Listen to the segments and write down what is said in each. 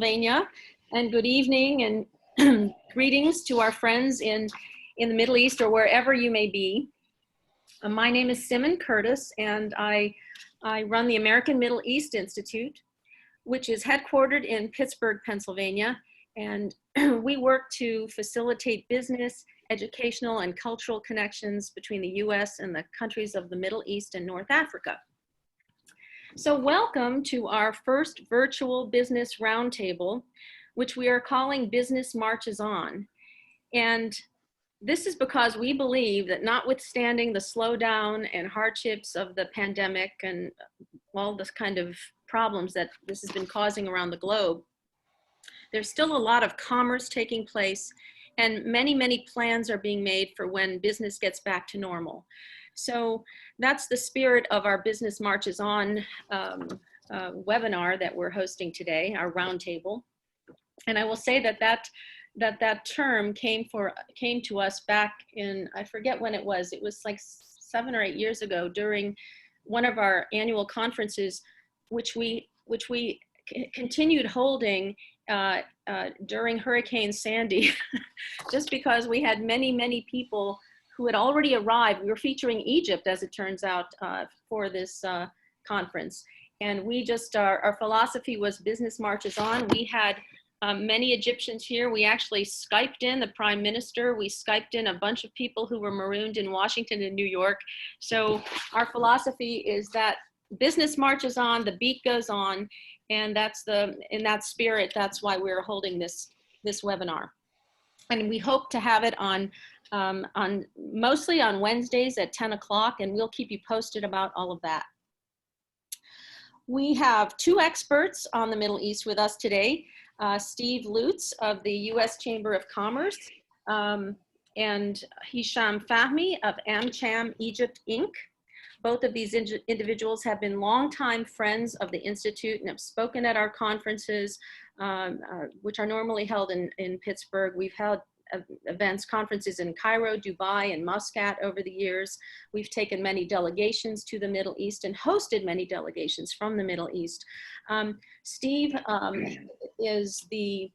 Pennsylvania, and good evening and greetings to our friends in the Middle East or wherever you may be. My name is Simon Curtis, and I run the American Middle East Institute, which is headquartered in Pittsburgh, Pennsylvania, and we work to facilitate business, educational, and cultural connections between the U.S. and the countries of the Middle East and North Africa. So welcome to our first virtual business roundtable, which we are calling Business Marches On. And this is because we believe that notwithstanding the slowdown and hardships of the pandemic and all this kind of problems that this has been causing around the globe, there's still a lot of commerce taking place, and many plans are being made for when business gets back to normal. So that's the spirit of our Business Marches On webinar that we're hosting today, our roundtable. And I will say that term came to us back in, I forget when it was like 7 or 8 years ago during one of our annual conferences, which we continued holding during Hurricane Sandy, just because we had many people who had already arrived. We were featuring Egypt, as it turns out, for this conference. And we just, our philosophy was Business Marches On. We had many Egyptians here. We actually Skyped in the Prime Minister. We Skyped in a bunch of people who were marooned in Washington and New York. So our philosophy is that business marches on, the beat goes on, and in that spirit, that's why we're holding this webinar. And we hope to have it mostly on Wednesdays at 10 o'clock, and we'll keep you posted about all of that. We have 2 experts on the Middle East with us today, Steve Lutes of the U.S. Chamber of Commerce, and Hisham Fahmy of AmCham Egypt, Inc. Both of these individuals have been longtime friends of the Institute and have spoken at our conferences, which are normally held in Pittsburgh. We've held conferences in Cairo, Dubai, and Muscat over the years. We've taken many delegations to the Middle East and hosted many delegations from the Middle East. Steve is the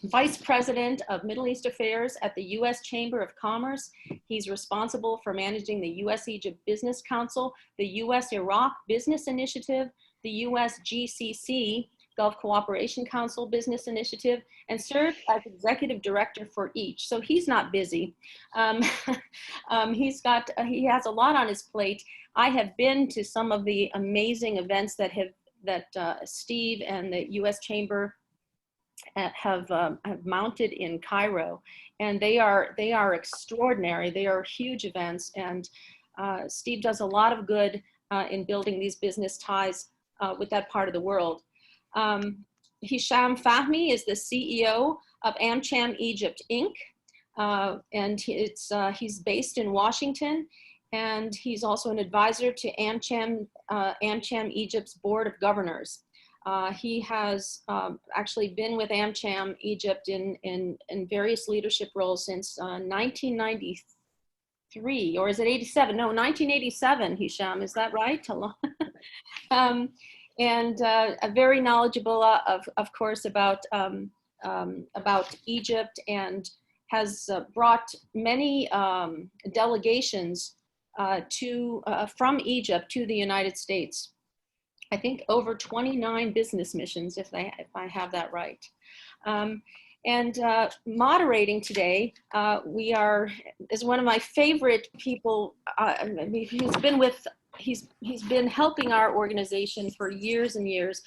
Vice President of Middle East Affairs at the U.S. Chamber of Commerce. He's responsible for managing the U.S.-Egypt Business Council, the U.S.-Iraq Business Initiative, the U.S. GCC, Gulf Cooperation Council Business Initiative, and served as executive director for each. So he's not busy. He has a lot on his plate. I have been to some of the amazing events that Steve and the U.S. Chamber have mounted in Cairo, and they are extraordinary. They are huge events, and Steve does a lot of good in building these business ties with that part of the world. Hisham Fahmy is the CEO of AmCham Egypt, Inc., and he's based in Washington, and he's also an advisor to AmCham Egypt's Board of Governors. He has actually been with AmCham Egypt in various leadership roles since 1993, or is it 87? No, 1987, Hisham, is that right? And very knowledgeable, of course, about Egypt, and has brought many delegations from Egypt to the United States. I think over 29 business missions, if I have that right. And moderating today, is one of my favorite people. He's been helping our organization for years and years,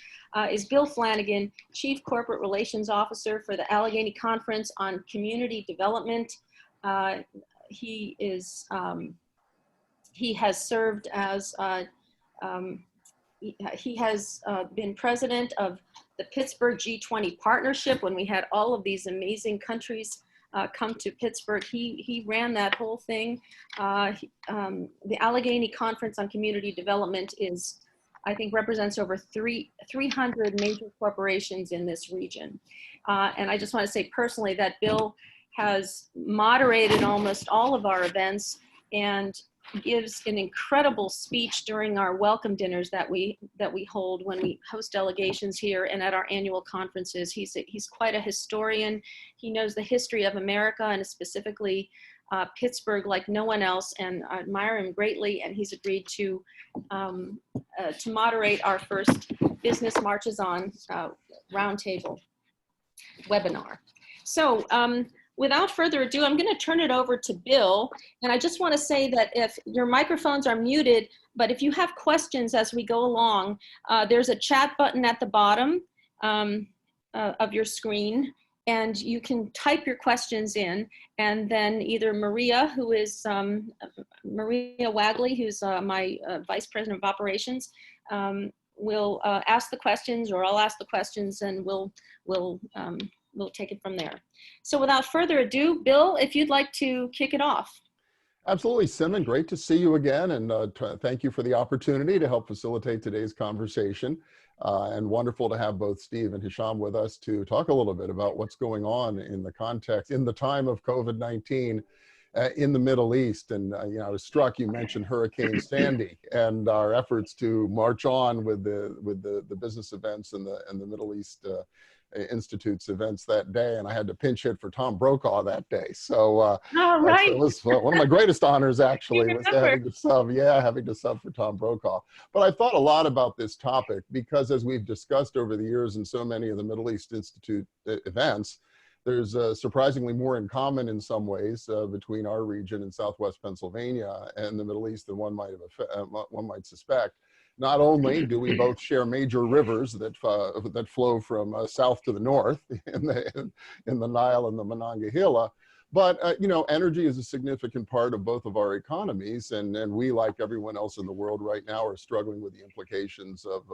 is Bill Flanagan, Chief Corporate Relations Officer for the Allegheny Conference on Community Development. He has served as he has been president of the Pittsburgh G20 partnership when we had all of these amazing countries come to Pittsburgh. He ran that whole thing. The Allegheny Conference on Community Development I think represents over 300 major corporations in this region. And I just want to say personally that Bill has moderated almost all of our events, and gives an incredible speech during our welcome dinners that we hold when we host delegations here and at our annual conferences. He's quite a historian. He knows the history of America and specifically Pittsburgh like no one else, and I admire him greatly. And he's agreed to moderate our first Business Marches On Roundtable webinar. So without further ado, I'm going to turn it over to Bill. And I just want to say that if your microphones are muted, but if you have questions as we go along, there's a chat button at the bottom of your screen, and you can type your questions in, and then either Maria, who is Maria Wagley, who's my Vice President of Operations, will ask the questions, or I'll ask the questions, and we'll take it from there. So without further ado, Bill, if you'd like to kick it off. Absolutely, Simon, great to see you again, and thank you for the opportunity to help facilitate today's conversation. And wonderful to have both Steve and Hisham with us to talk a little bit about what's going on in the context, in the time of COVID-19 in the Middle East. And you know, I was struck, you mentioned Hurricane Sandy and our efforts to march on with the business events and the Middle East Institute's events that day, and I had to pinch hit for Tom Brokaw that day. So right. It was one of my greatest honors, actually, was having to sub for Tom Brokaw. But I thought a lot about this topic because, as we've discussed over the years in so many of the Middle East Institute events, there's surprisingly more in common in some ways between our region in Southwest Pennsylvania and the Middle East than one might suspect. Not only do we both share major rivers that flow from south to the north in the Nile and the Monongahela, but you know, energy is a significant part of both of our economies, and we, like everyone else in the world right now, are struggling with the implications of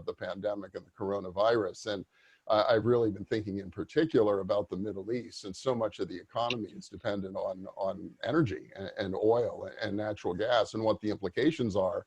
the pandemic and the coronavirus. And I've really been thinking in particular about the Middle East, and so much of the economy is dependent on energy and oil and natural gas, and what the implications are.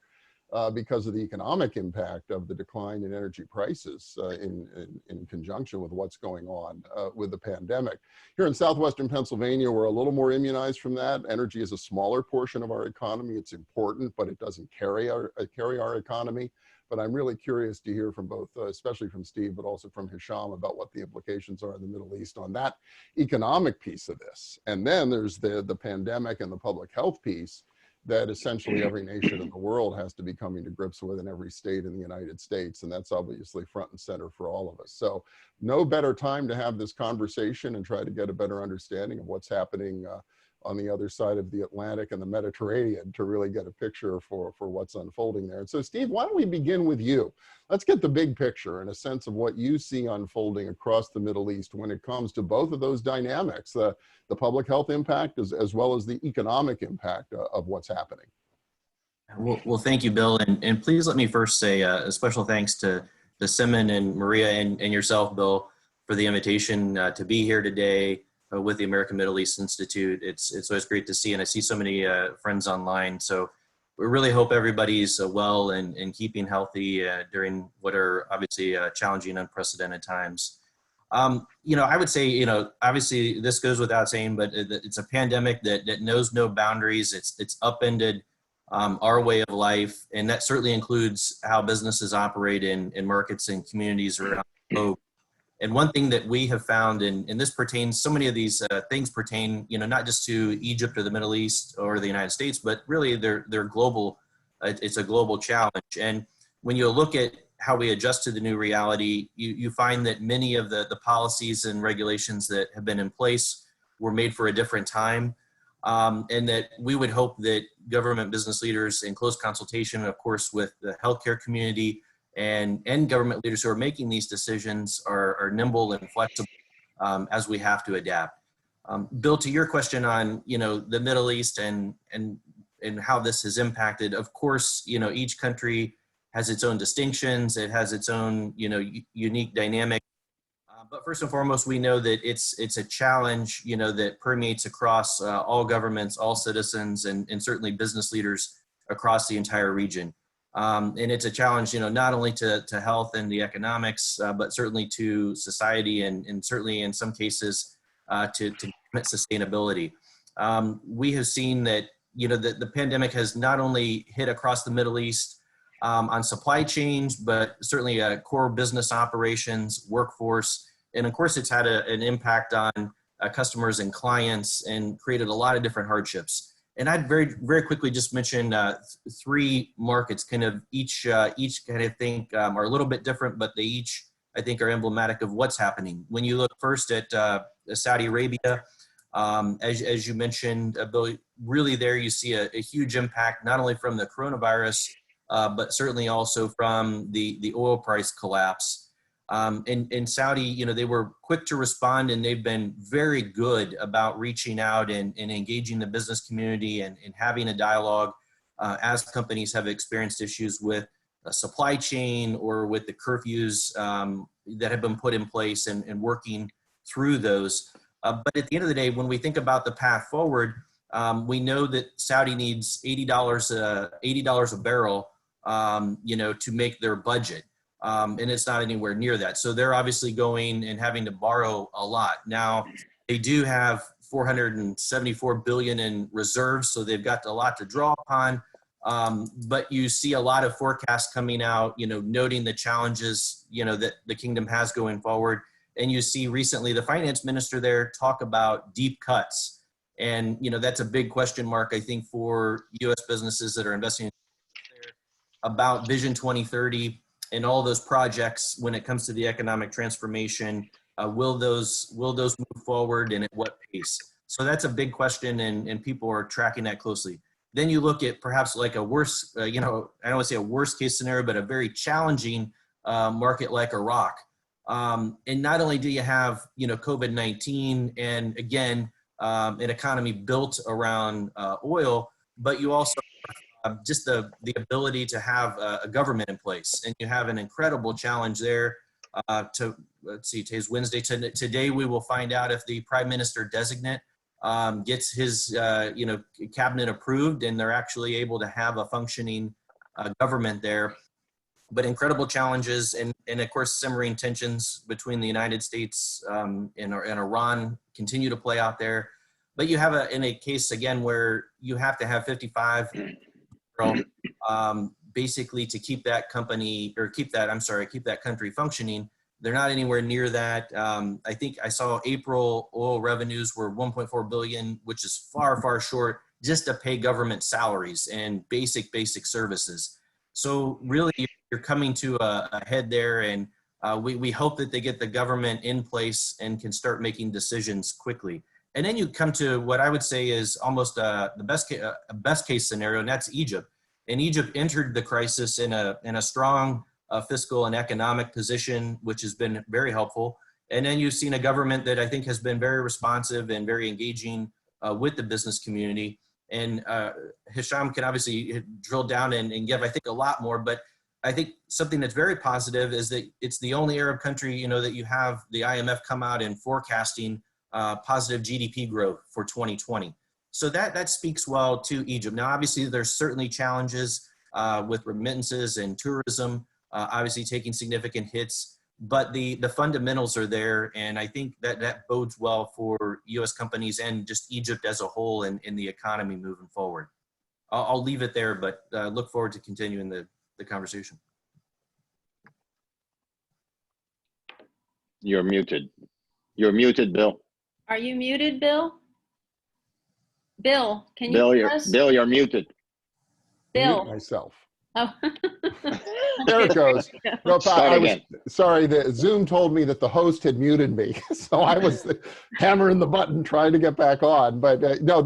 Because of the economic impact of the decline in energy prices in conjunction with what's going on with the pandemic. Here in southwestern Pennsylvania, we're a little more immunized from that. Energy is a smaller portion of our economy. It's important, but it doesn't carry our economy. But I'm really curious to hear from both, especially from Steve, but also from Hisham, about what the implications are in the Middle East on that economic piece of this. And then there's the pandemic and the public health piece that essentially every nation in the world has to be coming to grips with, in every state in the United States. And that's obviously front and center for all of us. So no better time to have this conversation and try to get a better understanding of what's happening on the other side of the Atlantic and the Mediterranean to really get a picture for what's unfolding there. And so Steve, why don't we begin with you? Let's get the big picture and a sense of what you see unfolding across the Middle East when it comes to both of those dynamics, the public health impact as well as the economic impact of what's happening. Well, thank you, Bill. And please let me first say a special thanks to Simon and Maria and yourself, Bill, for the invitation to be here today with the American Middle East Institute. It's always great to see, and I see so many friends online. So we really hope everybody's well and keeping healthy during what are obviously challenging, unprecedented times. You know, I would say, you know, obviously this goes without saying, but it's a pandemic that knows no boundaries. It's upended our way of life, and that certainly includes how businesses operate in markets and communities around the globe. And one thing that we have found, and this pertains, so many of these things pertain, you know, not just to Egypt or the Middle East or the United States, but really they're global. It's a global challenge. And when you look at how we adjust to the new reality, you find that many of the policies and regulations that have been in place were made for a different time. And that we would hope that government business leaders, in close consultation, of course, with the healthcare community and government leaders who are making these decisions, are nimble and flexible as we have to adapt. Bill, to your question on, you know, the Middle East and how this has impacted, of course, you know, each country has its own distinctions. It has its own, you know, unique dynamic. But first and foremost, we know that it's a challenge, you know, that permeates across all governments, all citizens, and certainly business leaders across the entire region. And it's a challenge, you know, not only to health and the economics, but certainly to society and certainly in some cases to sustainability. We have seen that, the pandemic has not only hit across the Middle East on supply chains, but certainly core business operations, workforce, and of course it's had an impact on customers and clients and created a lot of different hardships. And I'd very, very quickly just mention three markets, kind of each kind of think are a little bit different, but they each, I think, are emblematic of what's happening. When you look first at Saudi Arabia, as you mentioned, Bill, really there you see a huge impact, not only from the coronavirus, but certainly also from the oil price collapse. In Saudi, they were quick to respond, and they've been very good about reaching out and engaging the business community and having a dialogue as companies have experienced issues with a supply chain or with the curfews that have been put in place and working through those. But at the end of the day, when we think about the path forward, we know that Saudi needs $80 a barrel, to make their budget. And it's not anywhere near that. So they're obviously going and having to borrow a lot. Now, they do have 474 billion in reserves, so they've got a lot to draw upon. But you see a lot of forecasts coming out, noting the challenges, that the kingdom has going forward. And you see recently the finance minister there talk about deep cuts. And, that's a big question mark, I think, for U.S. businesses that are investing there about Vision 2030 and all those projects when it comes to the economic transformation. Will those move forward, and at what pace? So that's a big question, and people are tracking that closely. Then you look at perhaps like a worse, I don't want to say a worst case scenario, but a very challenging market like Iraq. And not only do you have, COVID-19 and again, an economy built around oil, but you also just the ability to have a government in place. And you have an incredible challenge there. Let's see, today's Wednesday. Today we will find out if the prime minister designate gets his cabinet approved, and they're actually able to have a functioning government there. But incredible challenges, and of course simmering tensions between the United States and Iran continue to play out there. But you have in a case again where you have to have 55 basically to keep that country functioning. They're not anywhere near that. I think I saw April oil revenues were 1.4 billion, which is far, far short just to pay government salaries and basic services. So really you're coming to a head there, and we hope that they get the government in place and can start making decisions quickly. And then you come to what I would say is almost the best case scenario, and that's Egypt. And Egypt entered the crisis in a strong fiscal and economic position, which has been very helpful. And then you've seen a government that I think has been very responsive and very engaging with the business community. And Hisham can obviously drill down and give, I think, a lot more. But I think something that's very positive is that it's the only Arab country, that you have the IMF come out and forecasting positive GDP growth for 2020. So that speaks well to Egypt. Now, obviously, there's certainly challenges with remittances and tourism, obviously taking significant hits, but the fundamentals are there. And I think that bodes well for U.S. companies and just Egypt as a whole and in the economy moving forward. I'll leave it there, but look forward to continuing the conversation. You're muted. You're muted, Bill. Are you muted, Bill? Bill, can you hear us? Bill, you're muted. Bill. Mute myself. Oh. There it goes. No, Start again. Sorry, the Zoom told me that the host had muted me. So I was hammering the button trying to get back on. But no,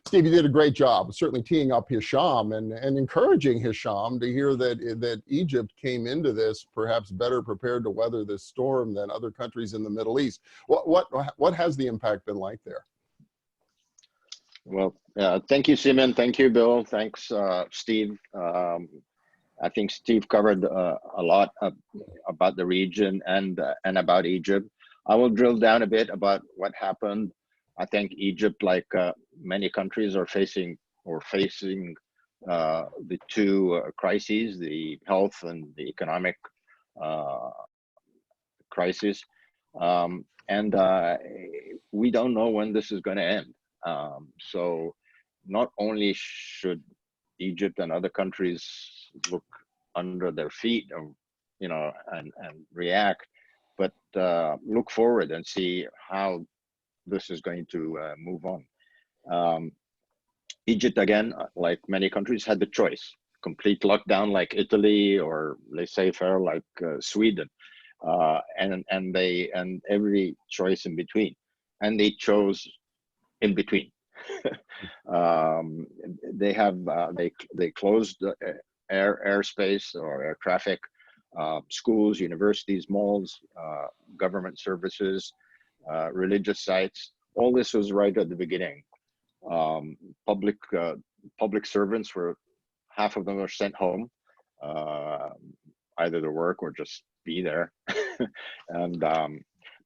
Steve, you did a great job, certainly teeing up Hisham and encouraging Hisham to hear that Egypt came into this perhaps better prepared to weather this storm than other countries in the Middle East. What has the impact been like there? Well, thank you, Simon. Thank you, Bill. Thanks, Steve. I think Steve covered a lot about the region and about Egypt. I will drill down a bit about what happened. I think Egypt, like many countries, are facing the two crises: the health and the economic crisis. And we don't know when this is going to end. So not only should Egypt and other countries look under their feet, or, you know, and react, but look forward and see how this is going to move on. Egypt, again, like many countries, had the choice: complete lockdown like Italy, or laissez-faire like Sweden, and every choice in between, and they chose in between. They closed airspace or air traffic, schools, universities, malls, government services, religious sites. All this was right at the beginning. Public servants were, half of them were sent home, either to work or just be there. And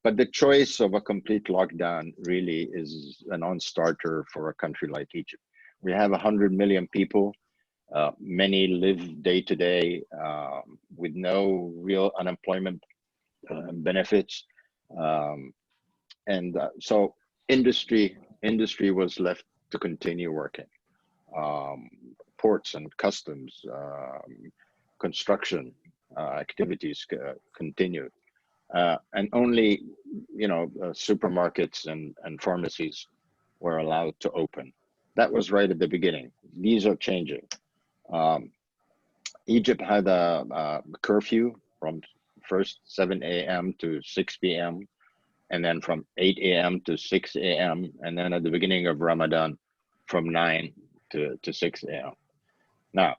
but the choice of a complete lockdown really is a non-starter for a country like Egypt. We have 100 million people. Many live day to day with no real unemployment benefits, and so industry was left to continue working. Ports and customs, construction activities continued. And only, supermarkets and pharmacies were allowed to open. That was right at the beginning. These are changing. Egypt had a curfew from first 7 a.m. to 6 p.m. and then from 8 a.m. to 6 a.m. and then at the beginning of Ramadan from 9 to 6 a.m. Now,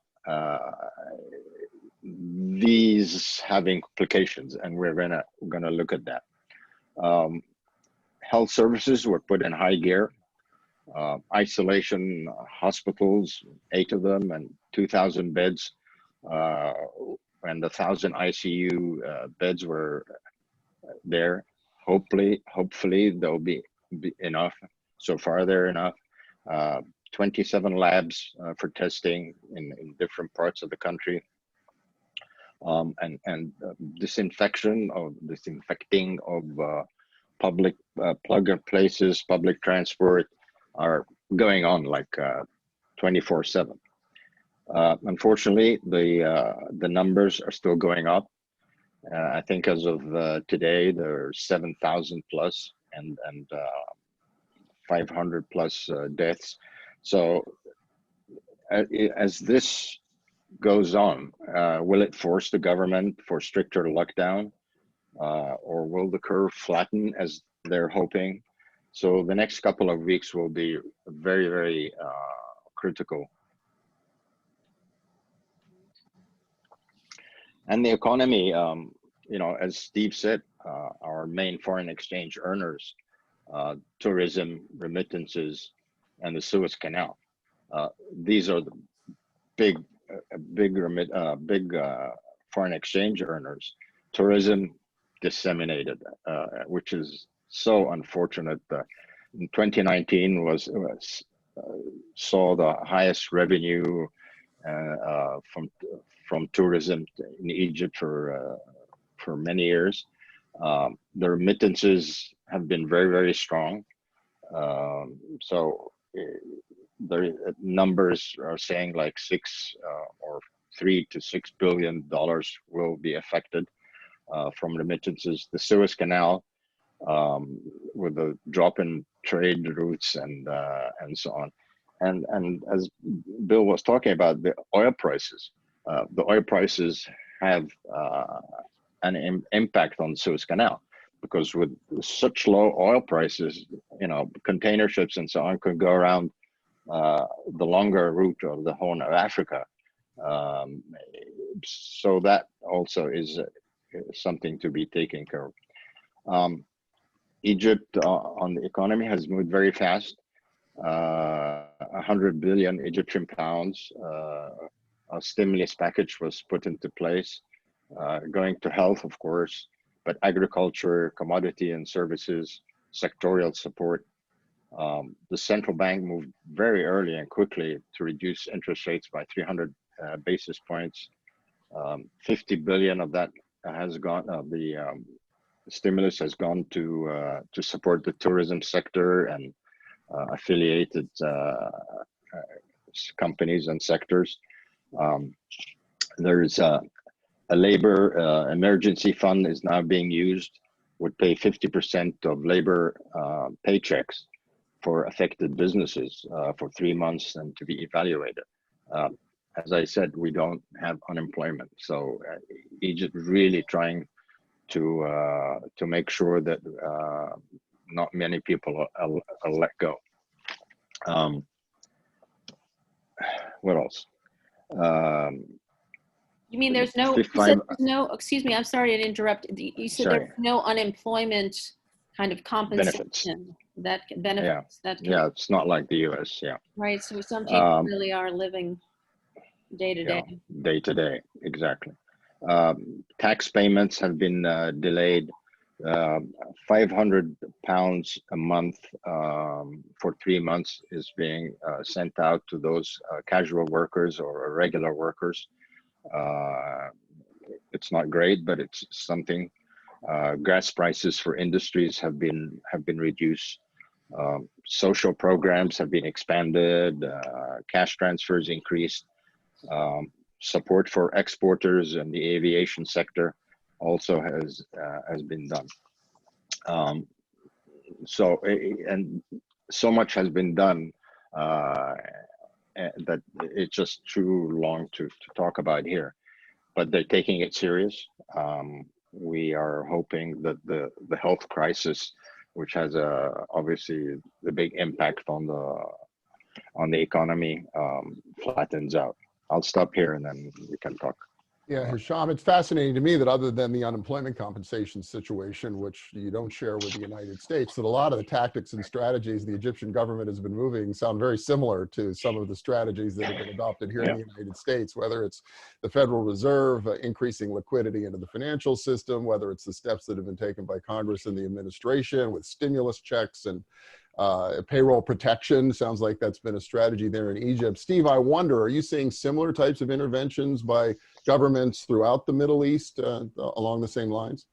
these have implications, and we're gonna look at that. Health services were put in high gear. Isolation hospitals, 8 of them, and 2,000 beds, and 1,000 ICU beds were there. Hopefully there'll be enough. So far, they're enough. 27 labs for testing in different parts of the country. And disinfecting of public plug and places, public transport are going on like 24/7. Unfortunately, the numbers are still going up. I think as of today, there's 7,000 plus and 500 plus deaths. So as this goes on, will it force the government for stricter lockdown, or will the curve flatten as they're hoping? So the next couple of weeks will be very, very critical. And the economy, as Steve said, our main foreign exchange earners, tourism, remittances, and the Suez Canal. These are the big foreign exchange earners. Tourism disseminated, which is so unfortunate. In 2019 saw the highest revenue from tourism in Egypt for many years. The remittances have been very, very strong. So the numbers are saying like $3 to $6 billion will be affected from remittances. The Suez Canal, with the drop in trade routes and so on, and as Bill was talking about, the oil prices have an impact on Suez Canal, because with such low oil prices, container ships and so on could go around the longer route of the Horn of Africa. So that also is something to be taken care of. Egypt on the economy has moved very fast. 100 billion Egyptian pounds. A stimulus package was put into place, going to health, of course, but agriculture, commodity and services, sectorial support. The central bank moved very early and quickly to reduce interest rates by 300 basis points. 50 billion of that has gone, the stimulus has gone to support the tourism sector and affiliated companies and sectors. There's a labor emergency fund is now being used, would pay 50% of labor paychecks for affected businesses for 3 months and to be evaluated. As I said, we don't have unemployment, so Egypt is really trying to make sure that not many people are let go. What else? You mean there's no, you said there's no, excuse me, I'm sorry to interrupt. You said there's no unemployment kind of compensation benefits. Yeah, it's not like the US, yeah. Right, so some people really are living day to day. Day to day, exactly. Tax payments have been delayed. 500 pounds a month for 3 months is being sent out to those casual workers or regular workers. It's not great, but it's something. Gas prices for industries have been reduced. Social programs have been expanded. Cash transfers increased. Support for exporters and the aviation sector also has been done. And so much has been done that it's just too long to talk about here. But they're taking it serious. We are hoping that the health crisis, which has obviously the big impact on the economy, flattens out. I'll stop here and then we can talk. Yeah, Hisham, it's fascinating to me that other than the unemployment compensation situation, which you don't share with the United States, that a lot of the tactics and strategies the Egyptian government has been moving sound very similar to some of the strategies that have been adopted here in the United States, whether it's the Federal Reserve increasing liquidity into the financial system, whether it's the steps that have been taken by Congress and the administration with stimulus checks and payroll protection. Sounds like that's been a strategy there in Egypt. Steve, I wonder, are you seeing similar types of interventions by governments throughout the Middle East along the same lines?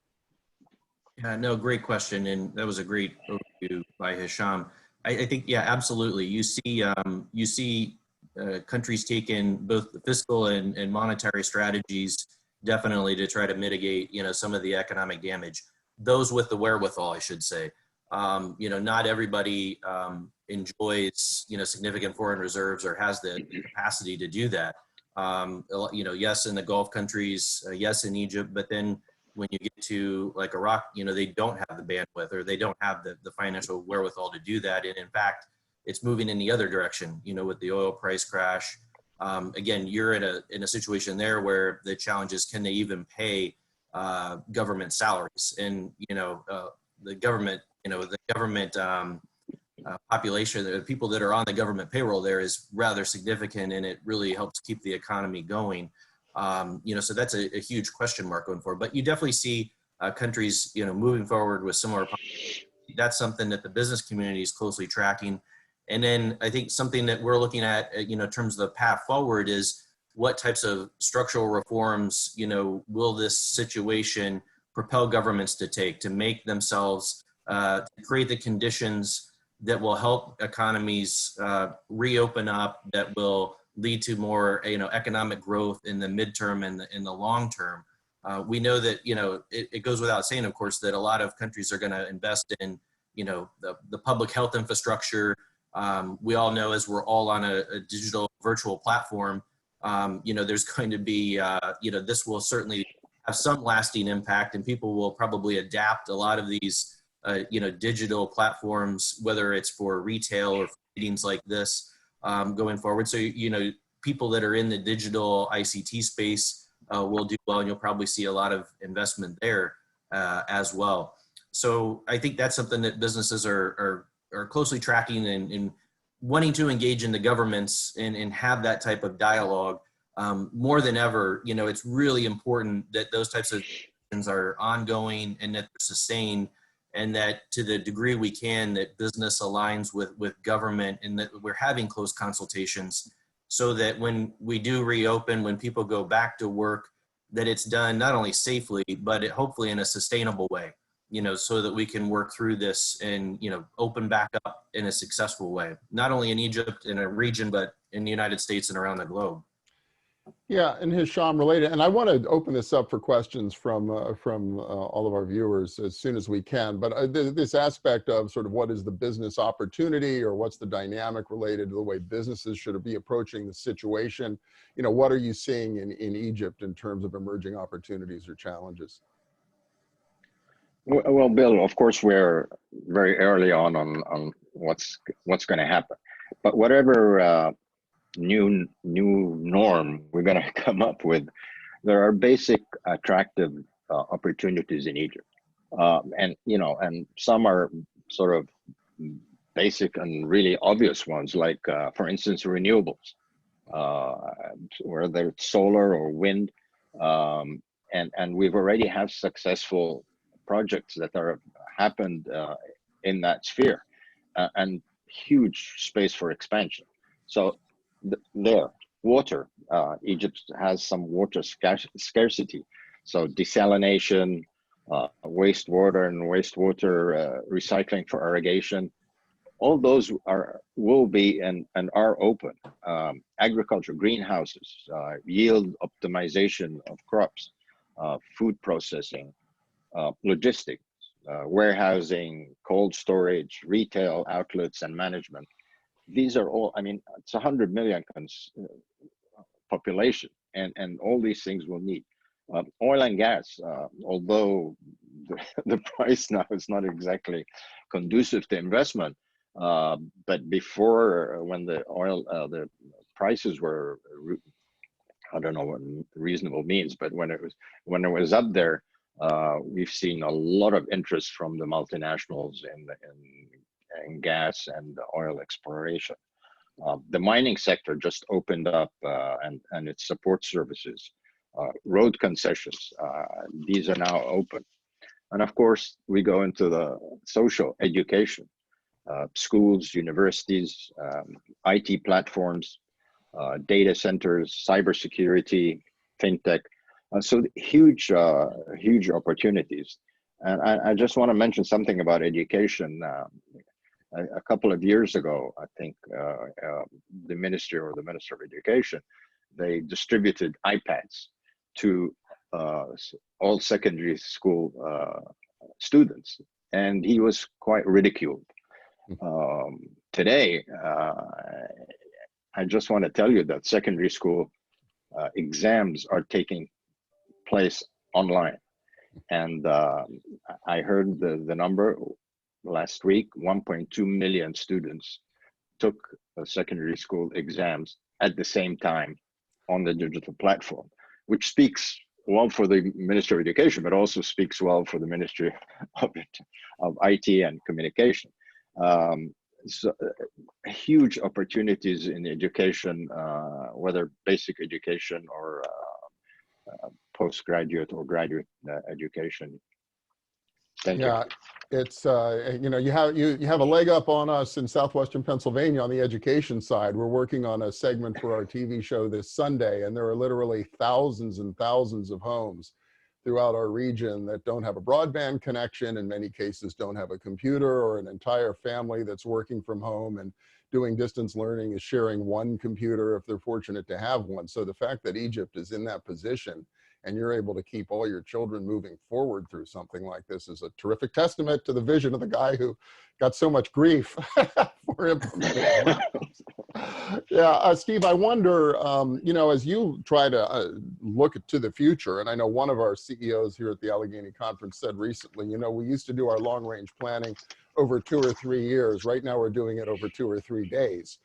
Yeah, no, great question. And that was a great overview by Hisham. I think, yeah, absolutely. You see countries taking both the fiscal and monetary strategies definitely to try to mitigate, some of the economic damage. Those with the wherewithal, I should say. Not everybody enjoys, significant foreign reserves or has the capacity to do that. Yes, in the Gulf countries, yes, in Egypt, but then when you get to like Iraq, they don't have the bandwidth or they don't have the financial wherewithal to do that. And in fact, it's moving in the other direction, with the oil price crash. Again, you're in a situation there where the challenge is, can they even pay government salaries? And, the government, population, the people that are on the government payroll there is rather significant, and it really helps keep the economy going. So that's a huge question mark going forward. But you definitely see countries, moving forward with similar. That's something that the business community is closely tracking. And then I think something that we're looking at, in terms of the path forward is what types of structural reforms, will this situation propel governments to take to make themselves, to create the conditions that will help economies reopen up, that will lead to more, economic growth in the midterm and in the long term. We know that, it goes without saying, of course, that a lot of countries are going to invest in, the public health infrastructure. We all know, as we're all on a digital virtual platform, there's going to be, this will certainly have some lasting impact, and people will probably adapt a lot of these digital platforms, whether it's for retail or for meetings like this, going forward. So, people that are in the digital ICT space will do well, and you'll probably see a lot of investment there as well. So I think that's something that businesses are closely tracking and wanting to engage in the governments and have that type of dialogue. More than ever, it's really important that those types of things are ongoing and that they're sustained, and that to the degree we can, that business aligns with government, and that we're having close consultations so that when we do reopen, when people go back to work, that it's done not only safely, but hopefully in a sustainable way. so that we can work through this and, open back up in a successful way, not only in Egypt, in a region, but in the United States and around the globe. Yeah, and Hisham, related, and I want to open this up for questions from all of our viewers as soon as we can. But this aspect of sort of what is the business opportunity, or what's the dynamic related to the way businesses should be approaching the situation? What are you seeing in Egypt in terms of emerging opportunities or challenges? Well, Bill, of course, we're very early on what's going to happen, but whatever new norm we're going to come up with, there are basic attractive opportunities in Egypt, and some are sort of basic and really obvious ones, like for instance renewables, whether it's solar or wind, and we've already have successful projects that are happened in that sphere, and huge space for expansion. So there, water, Egypt has some water scarcity. So desalination, wastewater and wastewater recycling for irrigation, all those will be and are open. Agriculture, greenhouses, yield optimization of crops, food processing, logistics, warehousing, cold storage, retail outlets, and management. These are all, it's 100 million population, and all these things will need. Oil and gas, although the price now is not exactly conducive to investment, but before, when the prices were, I don't know what reasonable means, but when it was up there, we've seen a lot of interest from the multinationals in gas and oil exploration. The mining sector just opened up, and its support services, road concessions, these are now open. And of course, we go into the social education, schools, universities, IT platforms, data centers, cybersecurity, fintech. So huge opportunities. And I just want to mention something about education. A couple of years ago, I think the Minister of Education, they distributed iPads to all secondary school students, and he was quite ridiculed. Today, I just want to tell you that secondary school exams are taking place online, and I heard the number last week: 1.2 million students took secondary school exams at the same time on the digital platform, which speaks well for the Ministry of Education, but also speaks well for the Ministry of IT and Communication. So huge opportunities in education, whether basic education or postgraduate or graduate education. Thank you. It's you have a leg up on us in southwestern Pennsylvania on the education side. We're working on a segment for our TV show this Sunday, and there are literally thousands and thousands of homes throughout our region that don't have a broadband connection, in many cases don't have a computer, or an entire family that's working from home and doing distance learning is sharing one computer if they're fortunate to have one. So the fact that Egypt is in that position and you're able to keep all your children moving forward through something like this is a terrific testament to the vision of the guy who got so much grief for implementing. Yeah, Steve, I wonder, as you try to look to the future, and I know one of our CEOs here at the Allegheny conference said recently, we used to do our long range planning over 2 or 3 years. Right now we're doing it over 2 or 3 days.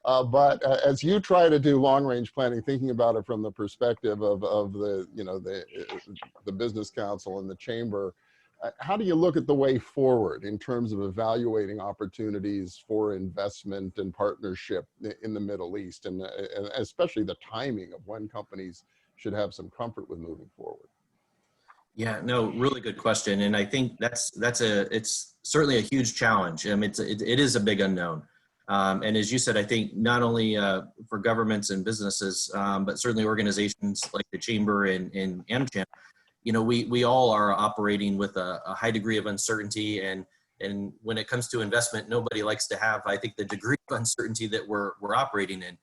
But as you try to do long-range planning, thinking about it from the perspective of the Business Council and the Chamber, how do you look at the way forward in terms of evaluating opportunities for investment and partnership in the Middle East, and especially the timing of when companies should have some comfort with moving forward? Yeah, no, really good question, and I think it's certainly a huge challenge. It is a big unknown. And as you said, I think not only for governments and businesses, but certainly organizations like the Chamber and AmCham, we all are operating with a high degree of uncertainty, and when it comes to investment, nobody likes to have, I think, the degree of uncertainty that we're operating in.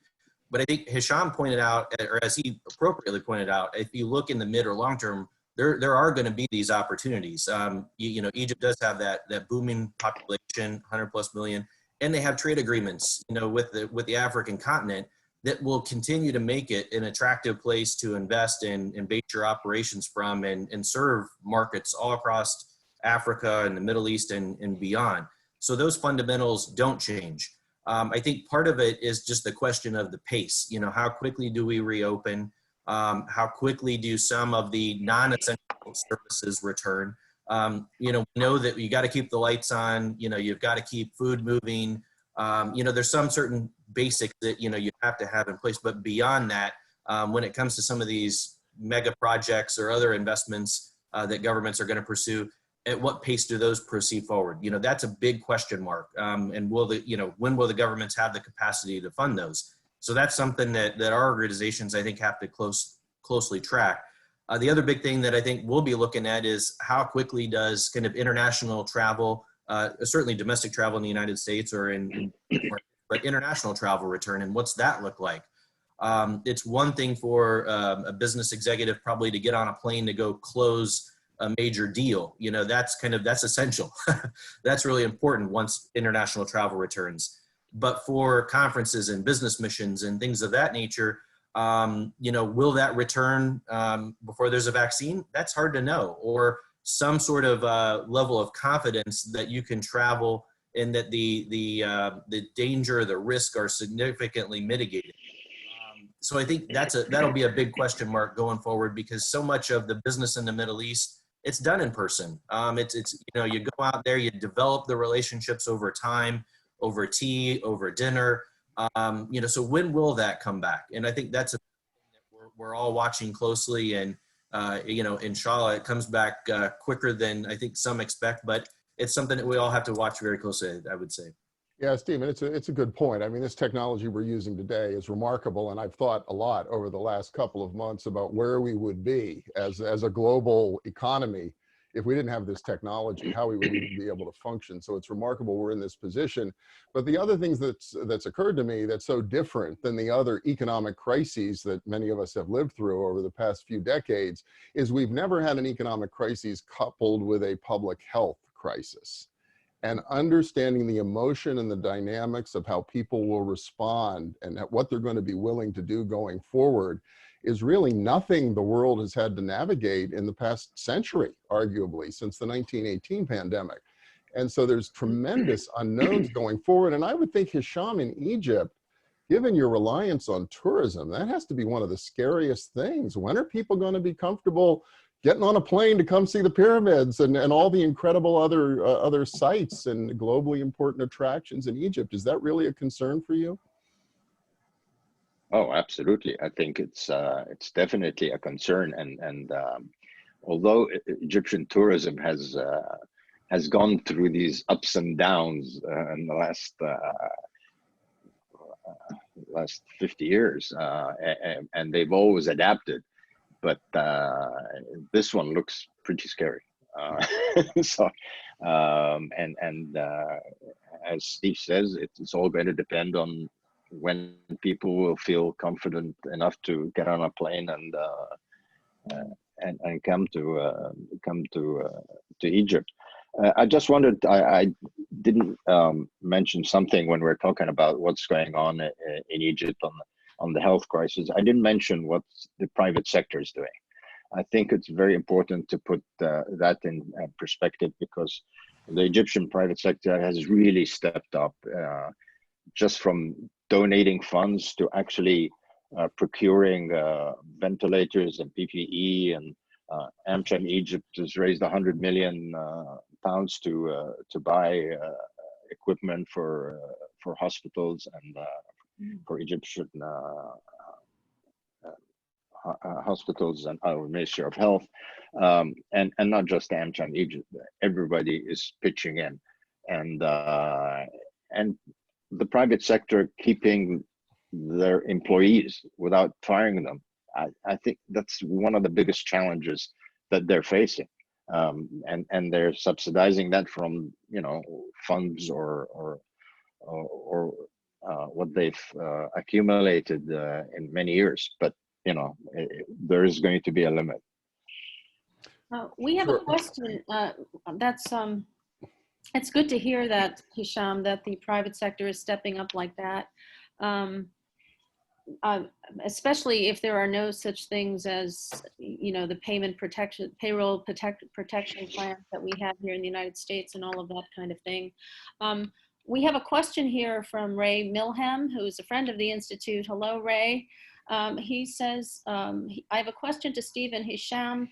But I think Hisham pointed out, or as he appropriately pointed out, if you look in the mid or long term, there are going to be these opportunities. Egypt does have that booming population, 100+ million, and they have trade agreements, with the African continent that will continue to make it an attractive place to invest in and base your operations from, and serve markets all across Africa and the Middle East and beyond. So those fundamentals don't change. I think part of it is just the question of the pace. How quickly do we reopen? How quickly do some of the non-essential services return? We know that you got to keep the lights on. You've got to keep food moving. There's some certain basics that you have to have in place. But beyond that, when it comes to some of these mega projects or other investments that governments are going to pursue, at what pace do those proceed forward? That's a big question mark. And when will the governments have the capacity to fund those? So that's something that our organizations, I think, have to closely track. The other big thing that I think we'll be looking at is how quickly does kind of international travel, certainly domestic travel in the United States but international travel return, and what's that look like? It's one thing for a business executive probably to get on a plane to go close a major deal. That's essential. That's really important once international travel returns. But for conferences and business missions and things of that nature, will that return before there's a vaccine? That's hard to know. Or some sort of level of confidence that you can travel and that the danger, the risk are significantly mitigated. So I think that'll be a big question mark going forward, because so much of the business in the Middle East, it's done in person. You go out there, you develop the relationships over time, over tea, over dinner. So when will that come back? And I think that's a thing that we're all watching closely. And inshallah, it comes back quicker than I think some expect. But it's something that we all have to watch very closely, I would say. Yeah, Stephen, it's a good point. I mean, this technology we're using today is remarkable, and I've thought a lot over the last couple of months about where we would be as a global economy if we didn't have this technology, how we would even be able to function. So it's remarkable we're in this position. But the other things that's occurred to me that's so different than the other economic crises that many of us have lived through over the past few decades is we've never had an economic crisis coupled with a public health crisis. And understanding the emotion and the dynamics of how people will respond and what they're going to be willing to do going forward is really nothing the world has had to navigate in the past century, arguably, since the 1918 pandemic. And so there's tremendous unknowns going forward. And I would think, Hisham, in Egypt, given your reliance on tourism, that has to be one of the scariest things. When are people going to be comfortable getting on a plane to come see the pyramids and all the incredible other sites and globally important attractions in Egypt? Is that really a concern for you? Oh, absolutely. I think it's definitely a concern. And although Egyptian tourism has gone through these ups and downs in the last 50 years, and they've always adapted. But this one looks pretty scary. As Steve says, it's all going to depend on when people will feel confident enough to get on a plane and come to Egypt. I just wondered, I didn't mention something when we're talking about what's going on in Egypt on the health crisis. I didn't mention what the private sector is doing. I think it's very important to put that in perspective, because the Egyptian private sector has really stepped up, just from donating funds to actually procuring ventilators and PPE. And AmCham Egypt has raised 100 million pounds to buy equipment for hospitals and for Egyptian hospitals and our Ministry of Health, and not just AmCham Egypt. Everybody is pitching in, and the private sector keeping their employees without firing them. I think that's one of the biggest challenges that they're facing, and they're subsidizing that from funds or what they've accumulated in many years. But there is going to be a limit. We have Sure. a question. It's good to hear that, Hisham, that the private sector is stepping up like that. Especially if there are no such things as, the payroll protection plans that we have here in the United States and all of that kind of thing. We have a question here from Ray Milham, who is a friend of the Institute. Hello, Ray. He says, I have a question to Steve and Hisham.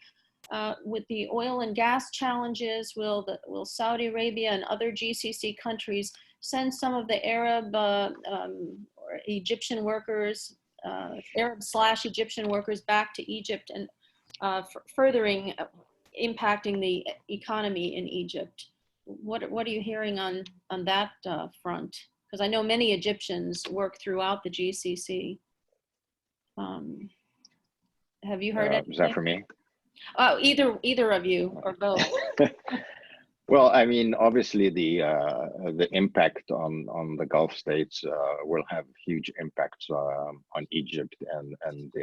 With the oil and gas challenges, will Saudi Arabia and other GCC countries send some of the Arab or Egyptian workers, Arab/Egyptian workers back to Egypt and furthering impacting the economy in Egypt? What are you hearing on that front? Because I know many Egyptians work throughout the GCC. Have you heard anything? Is that for me? Oh, either of you or both. Well, I mean, obviously the impact on the Gulf states will have huge impacts on Egypt and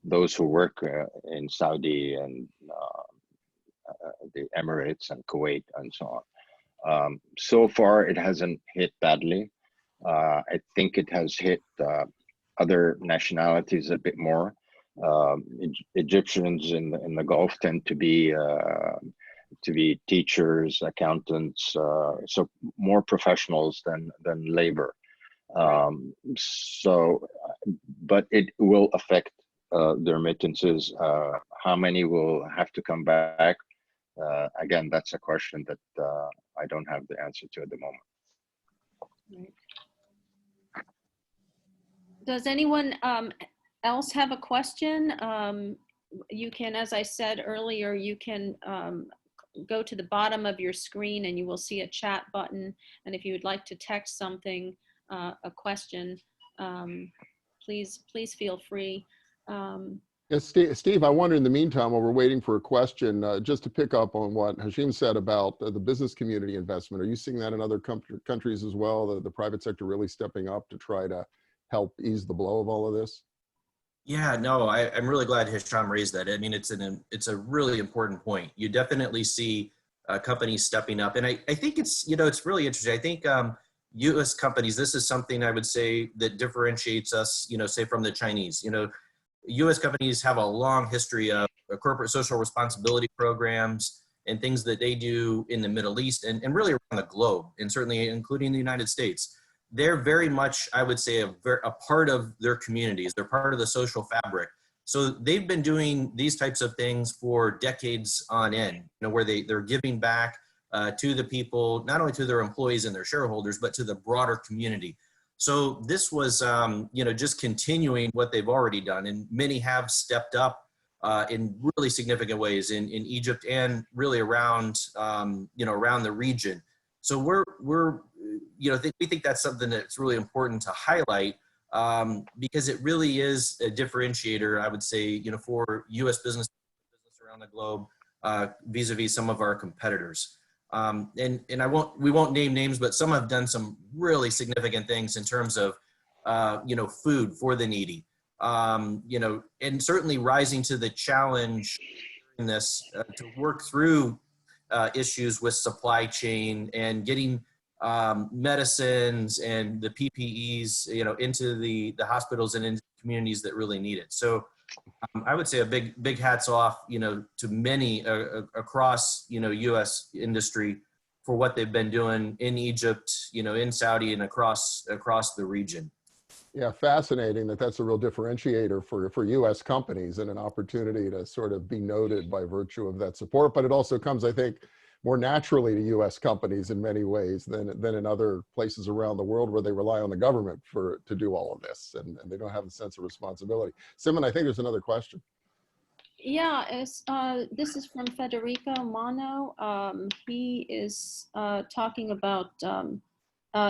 those who work in Saudi and the Emirates and Kuwait and so on. So far, it hasn't hit badly. I think it has hit other nationalities a bit more. Egyptians in the Gulf tend to be teachers, accountants, so more professionals than labor. But it will affect the remittances. How many will have to come back? Again, that's a question that I don't have the answer to at the moment. Right. Does anyone else have a question? You can, as I said earlier, you can go to the bottom of your screen and you will see a chat button. And if you would like to text something, a question, please feel free. Yes, Steve, I wonder in the meantime, while we're waiting for a question, just to pick up on what Hisham said about the business community investment, are you seeing that in other countries as well, the private sector really stepping up to try to help ease the blow of all of this? Yeah, no, I'm really glad Hisham raised that. I mean, it's a really important point. You definitely see companies stepping up. And I think it's really interesting. I think U.S. companies, this is something I would say that differentiates us, say from the Chinese. U.S. companies have a long history of corporate social responsibility programs and things that they do in the Middle East and really around the globe, and certainly including the United States. They're very much, I would say, a part of their communities. They're part of the social fabric. So they've been doing these types of things for decades on end, where they're giving back to the people, not only to their employees and their shareholders, but to the broader community. So this was, just continuing what they've already done. And many have stepped up in really significant ways in Egypt and really around, around the region. So we think that's something that's really important to highlight because it really is a differentiator, I would say, for U.S. business around the globe vis-a-vis some of our competitors. And we won't name names, but some have done some really significant things in terms of, food for the needy, and certainly rising to the challenge in this to work through issues with supply chain and getting medicines and the PPEs, into the hospitals and into communities that really need it. So I would say a big hats off, to many across, U.S. industry for what they've been doing in Egypt, in Saudi and across the region. Yeah, fascinating that's a real differentiator for U.S. companies and an opportunity to sort of be noted by virtue of that support. But it also comes, I think, more naturally to U.S. companies in many ways than in other places around the world where they rely on the government to do all of this, and they don't have a sense of responsibility. Simon, I think there's another question. Yeah, this is from Federico Mano. He is talking about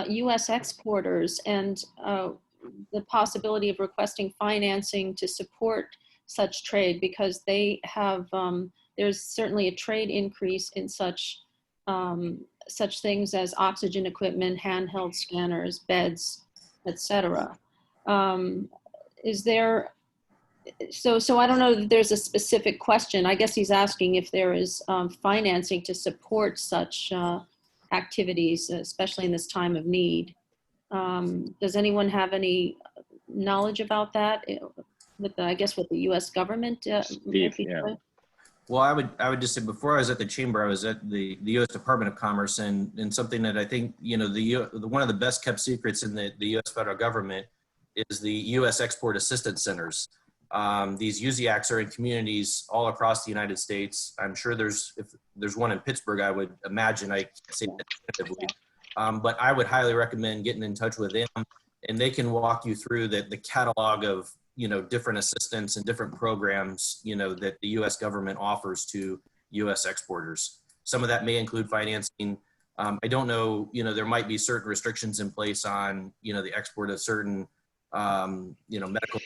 U.S. exporters and the possibility of requesting financing to support such trade because they have there's certainly a trade increase in such things as oxygen equipment, handheld scanners, beds, etc. Is there, so I don't know if there's a specific question. I guess he's asking if there is financing to support such activities, especially in this time of need. Does anyone have any knowledge about that with the, I guess, with the U.S. government? Steve, yeah. Well, I would just say, before I was at the chamber, I was at the U.S. Department of Commerce, and something that I think, you know, one of the best kept secrets in the U.S. federal government is the U.S. Export Assistance Centers. These USACs are in communities all across the United States. I'm sure if there's one in Pittsburgh, I would imagine. I can't say that definitively, but I would highly recommend getting in touch with them, and they can walk you through the catalog of, you know, different assistance and different programs, you know, that the U.S. government offers to U.S. exporters. Some of that may include financing. I don't know, you know, there might be certain restrictions in place on, you know, the export of certain, you know, medical,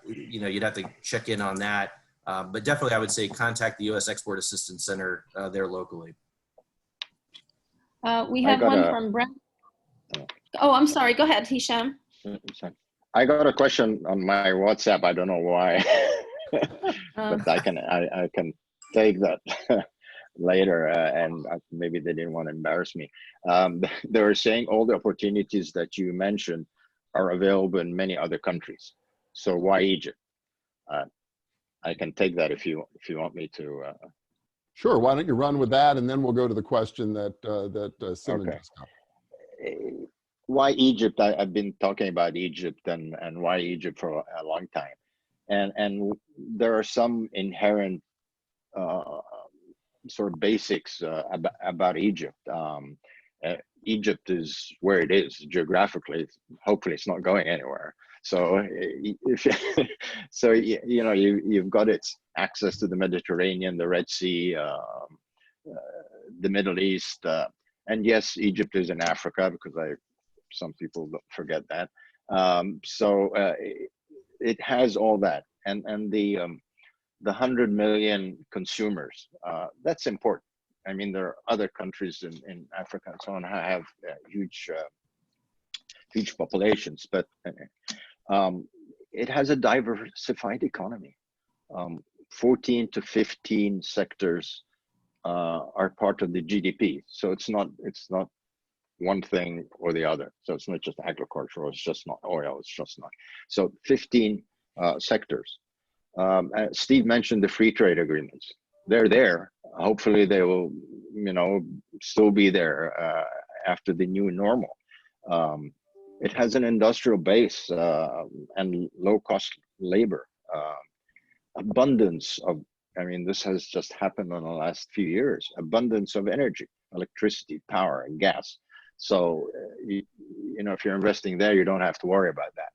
you know, you'd have to check in on that. But definitely I would say contact the U.S. Export Assistance Center there locally. We have one from Brent. Oh, I'm sorry. Go ahead, Hisham. I got a question on my WhatsApp. I don't know why, but I can take that later, and maybe they didn't want to embarrass me. They were saying all the opportunities that you mentioned are available in many other countries. So why Egypt? I can take that if you want me to. Sure. Why don't you run with that, and then we'll go to the question that Simon just got. Why Egypt? I've been talking about Egypt and why Egypt for a long time, and there are some inherent sort of basics about Egypt. Egypt is where it is geographically. Hopefully, it's not going anywhere. So, you know, you've got its access to the Mediterranean, the Red Sea, the Middle East, and yes, Egypt is in Africa, because some people don't forget that. It has all that, and the 100 million consumers, that's important. I mean, there are other countries in Africa and so on have huge populations, but it has a diversified economy. 14 to 15 sectors are part of the GDP, so it's not one thing or the other. So it's not just agriculture, it's just not oil, it's just not. So 15 sectors. Steve mentioned the free trade agreements. They're there. Hopefully they will, you know, still be there after the new normal. It has an industrial base and low cost labor, abundance of, I mean, this has just happened in the last few years, abundance of energy, electricity, power, and gas. So, you know, if you're investing there, you don't have to worry about that.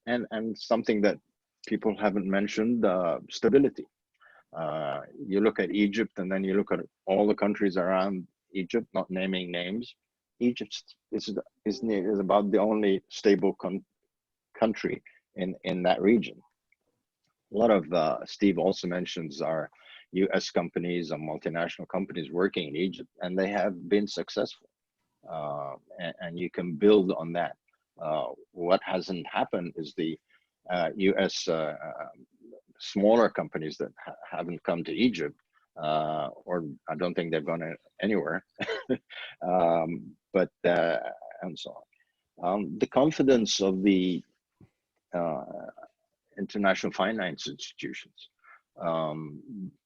And something that people haven't mentioned, stability. You look at Egypt, and then you look at all the countries around Egypt, not naming names. Egypt is about the only stable country in that region. A lot of Steve also mentions are U.S. companies and multinational companies working in Egypt, and they have been successful. And you can build on that. What hasn't happened is the U.S. Smaller companies that haven't come to Egypt, or I don't think they've gone anywhere, but and so on. The confidence of the international finance institutions,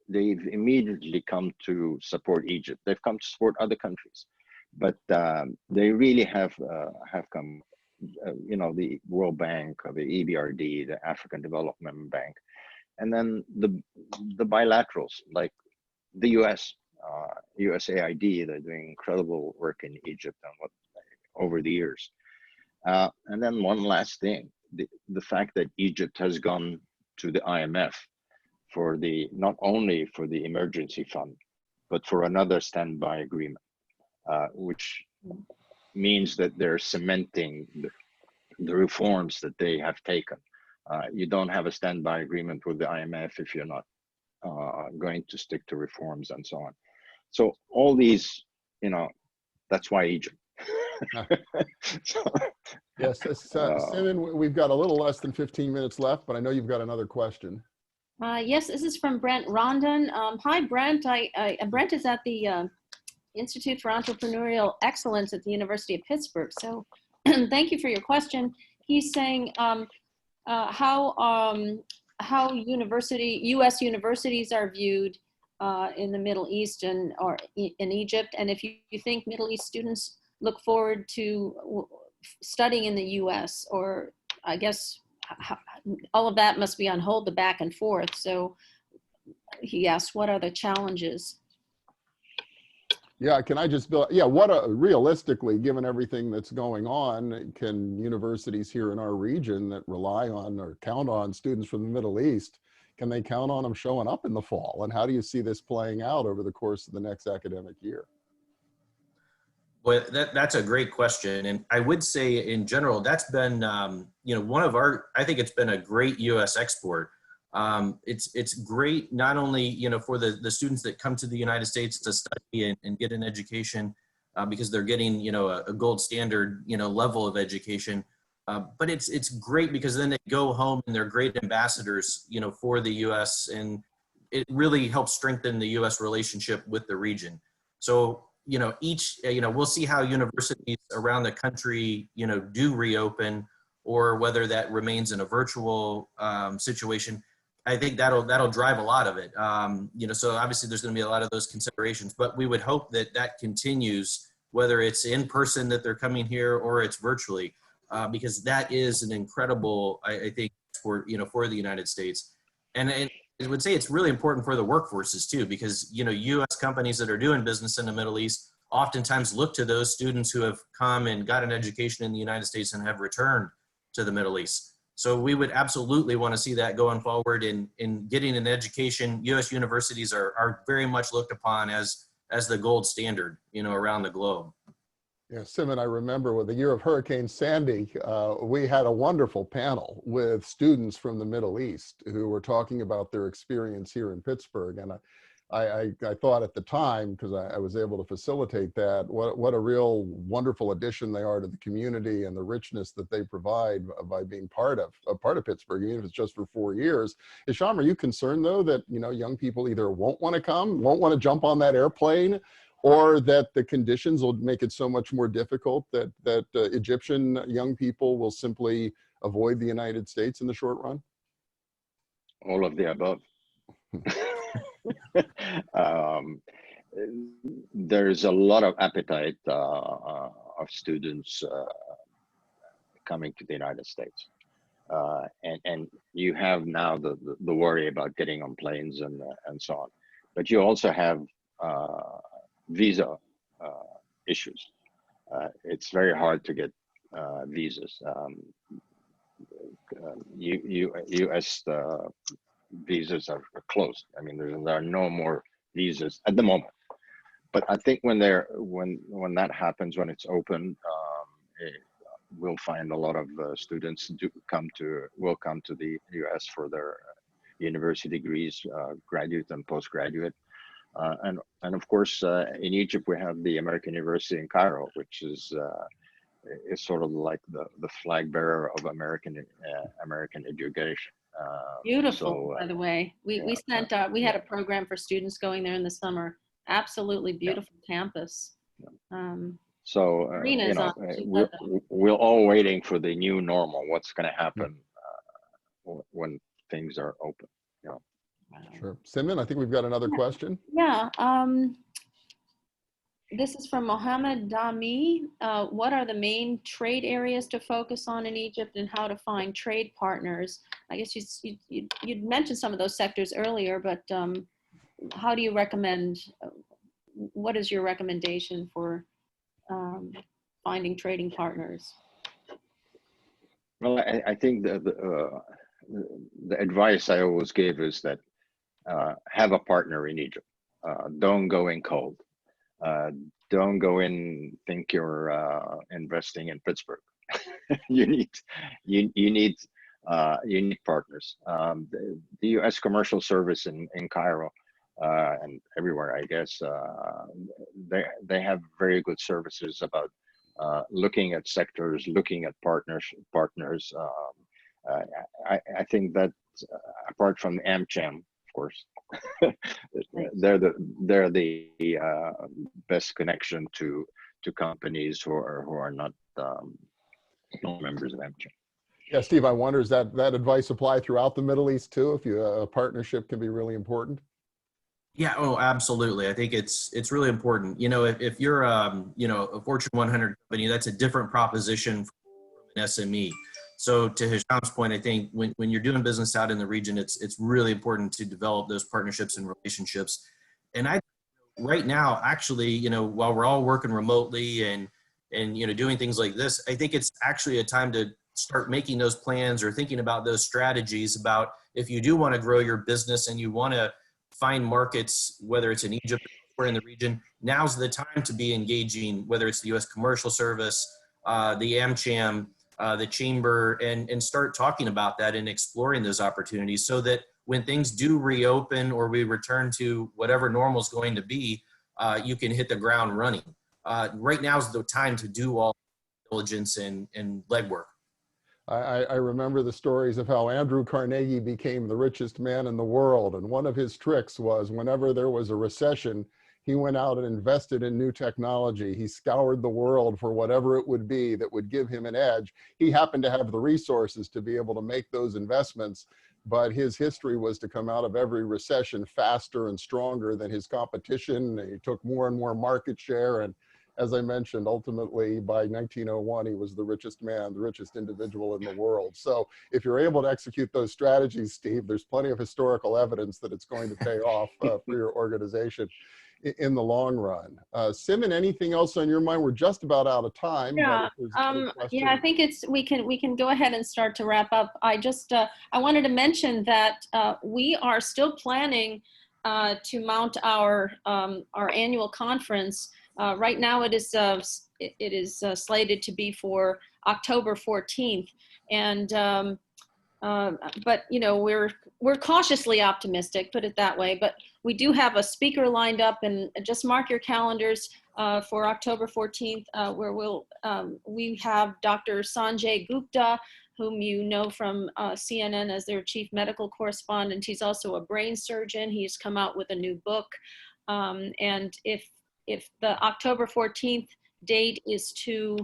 they've immediately come to support Egypt. They've come to support other countries, but they really have come. You know, the World Bank, or the EBRD, the African Development Bank, and then the bilaterals like the US, USAID. They're doing incredible work in Egypt and over the years. And then one last thing, the fact that Egypt has gone to the IMF for not only for the emergency fund, but for another standby agreement, which means that they're cementing the reforms that they have taken. You don't have a standby agreement with the IMF if you're not going to stick to reforms and so on. So all these, that's why Egypt. So, Yes, Simon, we've got a little less than 15 minutes left, but I know you've got another question. Yes, this is from Brent Rondon. Hi, Brent. Brent is at the Institute for Entrepreneurial Excellence at the University of Pittsburgh. So thank you for your question. He's saying how U.S. universities are viewed in the Middle East or in Egypt, and if you think Middle East students look forward to studying in the U.S., or I guess all of that must be on hold, the back and forth. So he asked, what are the challenges? Yeah, can I just build? Yeah, realistically, given everything that's going on, can universities here in our region that rely on or count on students from the Middle East, can they count on them showing up in the fall? And how do you see this playing out over the course of the next academic year? Well, that's a great question. And I would say in general, that's been, one of I think it's been a great U.S. export. It's great not only, for the students that come to the United States to study and get an education because they're getting, a gold standard, level of education. But it's great because then they go home and they're great ambassadors, for the U.S. and it really helps strengthen the U.S. relationship with the region. So, we'll see how universities around the country, do reopen or whether that remains in a virtual situation. I think that'll drive a lot of it. So obviously there's going to be a lot of those considerations, but we would hope that continues, whether it's in person that they're coming here or it's virtually, because that is an incredible, I think, for the United States. And I would say it's really important for the workforces too, because, U.S. companies that are doing business in the Middle East oftentimes look to those students who have come and got an education in the United States and have returned to the Middle East. So we would absolutely want to see that going forward in getting an education. U.S. universities are very much looked upon as the gold standard, around the globe. Yeah, Simon, I remember with the year of Hurricane Sandy, we had a wonderful panel with students from the Middle East who were talking about their experience here in Pittsburgh. And I thought at the time, because I was able to facilitate that, what a real wonderful addition they are to the community and the richness that they provide by being part of Pittsburgh, even if it's just for 4 years. Hisham, are you concerned though that young people either won't want to come, won't want to jump on that airplane, or that the conditions will make it so much more difficult that Egyptian young people will simply avoid the United States in the short run? All of the above. There's a lot of appetite of students coming to the United States. And you have now the worry about getting on planes and so on. But you also have visa issues. It's very hard to get visas. U.S. visas are closed. I mean, there are no more visas at the moment. But I think when that happens, when it's open, we'll find a lot of students will come to the U.S. for their university degrees, graduate and postgraduate. And of course, in Egypt, we have the American University in Cairo, which is sort of like the flag bearer of American education. Beautiful, by the way. We had a program for students going there in the summer. Absolutely beautiful campus. We're all waiting for the new normal. What's going to happen when things are open? Sure. Simon, I think we've got another question. Yeah. This is from Mohammed Dami. What are the main trade areas to focus on in Egypt and how to find trade partners? I guess you'd mentioned some of those sectors earlier, but how do you recommend, what is your recommendation for finding trading partners? Well, I think the advice I always give is that have a partner in Egypt. Don't go in cold. Don't go in think you're investing in Pittsburgh. you need unique partners. The U.S. Commercial Service in Cairo and everywhere, I guess, they have very good services about looking at sectors, looking at partners. I think that apart from AmCham, of course, they're the best connection to companies who are not members of AmCham. Yeah, Steve, I wonder, does that advice apply throughout the Middle East too? If a partnership can be really important. Yeah, oh, absolutely. I think it's really important. You know, if you're you know, a Fortune 100 company, that's a different proposition from an SME. So to Hisham's point, I think when you're doing business out in the region, it's really important to develop those partnerships and relationships. And right now, actually, you know, while we're all working remotely and you know, doing things like this, I think it's actually a time to start making those plans or thinking about those strategies about if you do want to grow your business and you want to find markets, whether it's in Egypt or in the region, now's the time to be engaging, whether it's the U.S. Commercial Service, the AmCham, the Chamber, and start talking about that and exploring those opportunities so that when things do reopen or we return to whatever normal is going to be, you can hit the ground running. Right now is the time to do all diligence and legwork. I remember the stories of how Andrew Carnegie became the richest man in the world. And one of his tricks was whenever there was a recession, he went out and invested in new technology. He scoured the world for whatever it would be that would give him an edge. He happened to have the resources to be able to make those investments, but his history was to come out of every recession faster and stronger than his competition. He took more and more market share. And as I mentioned, ultimately by 1901, he was the richest man, the richest individual in the world. So if you're able to execute those strategies, Steve, there's plenty of historical evidence that it's going to pay off for your organization in the long run. Simon, anything else on your mind? We're just about out of time. Yeah, yeah, I think we can go ahead and start to wrap up. I wanted to mention that we are still planning to mount our annual conference. Right now it is slated to be for October 14th, and but you know, we're cautiously optimistic, put it that way. But we do have a speaker lined up, and just mark your calendars for October 14th, where we have Dr. Sanjay Gupta, whom you know from CNN as their chief medical correspondent. He's also a brain surgeon. He's come out with a new book, and if the October 14th date is still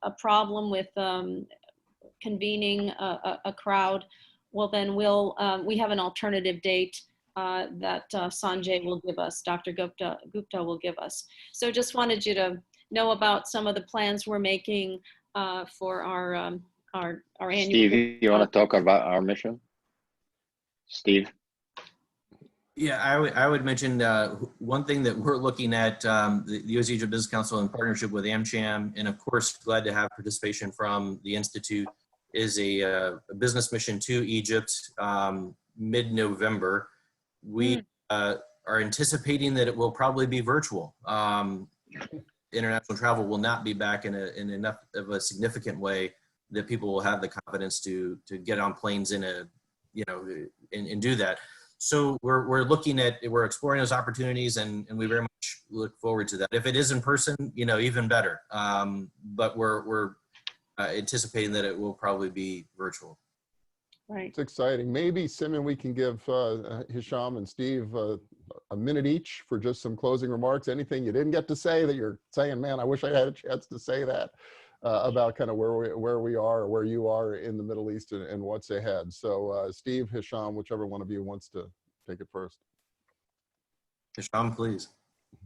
a problem with convening a crowd, well then we have an alternative date that Sanjay will give us, Dr. Gupta will give us. So just wanted you to know about some of the plans we're making for our annual. Steve, you want to talk about our mission? Steve? Yeah, I would mention one thing that we're looking at, the U.S. Egypt Business Council in partnership with AmCham, and of course glad to have participation from the Institute, is a business mission to Egypt mid-November. We are anticipating that it will probably be virtual. International travel will not be back in enough of a significant way that people will have the confidence to get on planes and do that. So we're exploring those opportunities, and we very much look forward to that. If it is in person, you know, even better. But we're anticipating that it will probably be virtual. Right. It's exciting. Maybe, Simon, we can give Hisham and Steve a minute each for just some closing remarks. Anything you didn't get to say that you're saying, man, I wish I had a chance to say that about kind of where we are or where you are in the Middle East and what's ahead. So Steve, Hisham, whichever one of you wants to take it first. Hisham, please.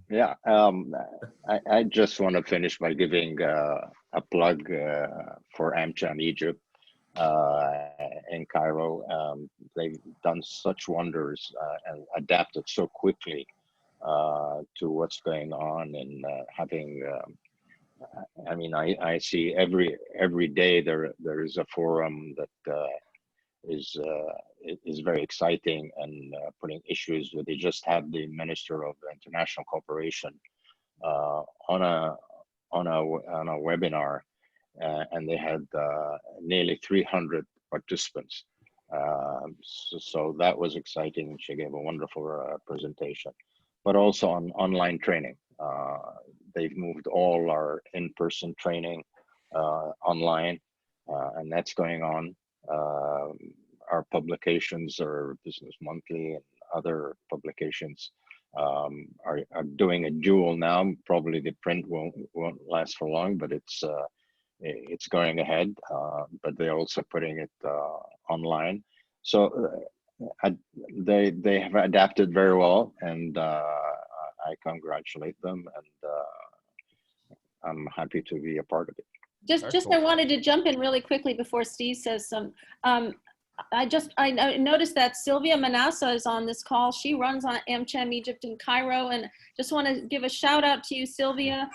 Yeah, I just want to finish by giving a plug for AmCham Egypt in Cairo. They've done such wonders and adapted so quickly to what's going on, and having I mean, I see every day there is a forum that is very exciting and putting issues where they just had the Minister of International Cooperation on a webinar, and they had nearly 300 participants. So that was exciting, and she gave a wonderful presentation. But also on online training. They've moved all our in-person training online, and that's going on. Our publications are Business Monthly and other publications are doing a dual now. Probably the print won't last for long, but it's going ahead. But they're also putting it online. So they have adapted very well, and I congratulate them, and I'm happy to be a part of it. Just I wanted to jump in really quickly before Steve says some. I noticed that Sylvia Manassa is on this call. She runs on AmCham Egypt in Cairo, and just want to give a shout out to you, Sylvia.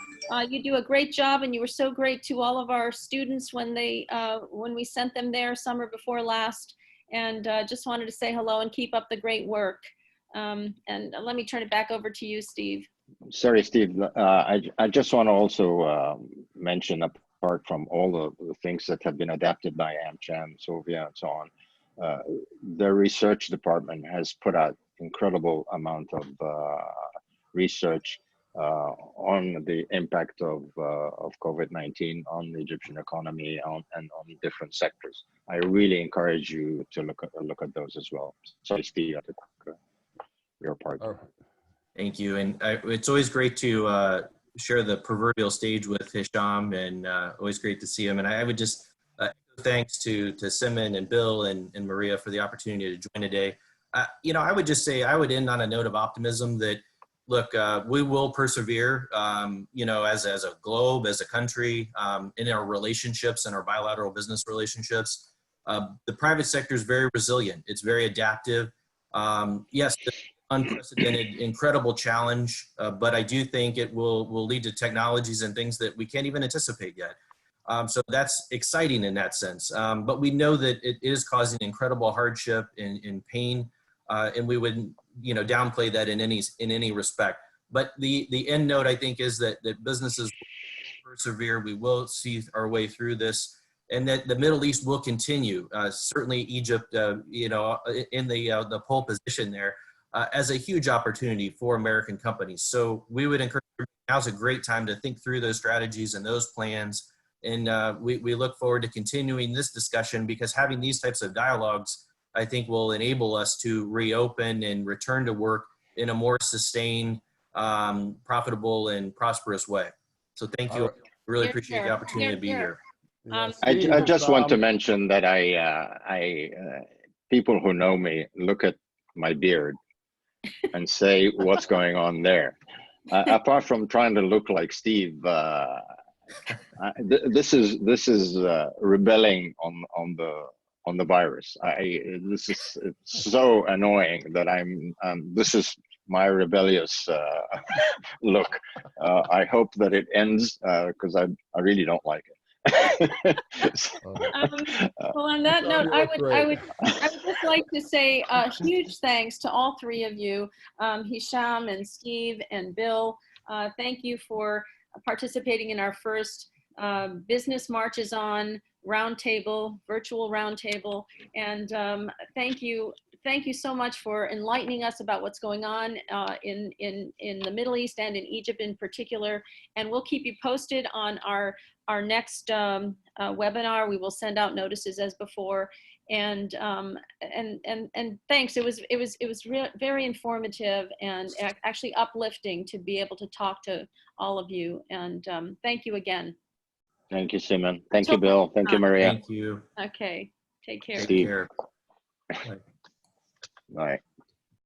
You do a great job, and you were so great to all of our students when we sent them there summer before last. And just wanted to say hello and keep up the great work. And let me turn it back over to you, Steve. Sorry, Steve. I just want to also mention, apart from all the things that have been adapted by AmCham, Sylvia, and so on, the research department has put out incredible amount of research on the impact of COVID-19 on the Egyptian economy and on different sectors. I really encourage you to look at those as well. Sorry, Steve, I took your part. All right. Thank you. And it's always great to share the proverbial stage with Hisham, and always great to see him. And I would just thanks to Simon and Bill and Maria for the opportunity to join today. I would just say I would end on a note of optimism that, look, we will persevere, as a globe, as a country, in our relationships and our bilateral business relationships. The private sector is very resilient. It's very adaptive. Yes, unprecedented, incredible challenge, but I do think it will lead to technologies and things that we can't even anticipate yet. So that's exciting in that sense. But we know that it is causing incredible hardship and pain, and we wouldn't, downplay that in any respect. But the end note, I think, is that businesses will persevere. We will see our way through this, and that the Middle East will continue. Certainly, Egypt, in the pole position there. As a huge opportunity for American companies. So we would encourage, now's a great time to think through those strategies and those plans. And we look forward to continuing this discussion, because having these types of dialogues, I think, will enable us to reopen and return to work in a more sustained, profitable, and prosperous way. So thank you. Really appreciate the opportunity to be here. I just want to mention that people who know me look at my beard and say, what's going on there? Apart from trying to look like Steve, this is rebelling on the virus. It's so annoying that this is my rebellious look. I hope that it ends, because I really don't like it. Well, on that note, I would just like to say a huge thanks to all three of you, Hisham and Steve and Bill. Thank you for participating in our first Business Marches On Roundtable, virtual roundtable, and thank you so much for enlightening us about what's going on in the Middle East and in Egypt in particular. And we'll keep you posted on our next webinar. We will send out notices as before. And thanks. It was very informative and actually uplifting to be able to talk to all of you. And thank you again. Thank you, Simon. Thank you, Bill. Thank you, Maria. Thank you. Okay. Take care. Steve. Take care. Bye.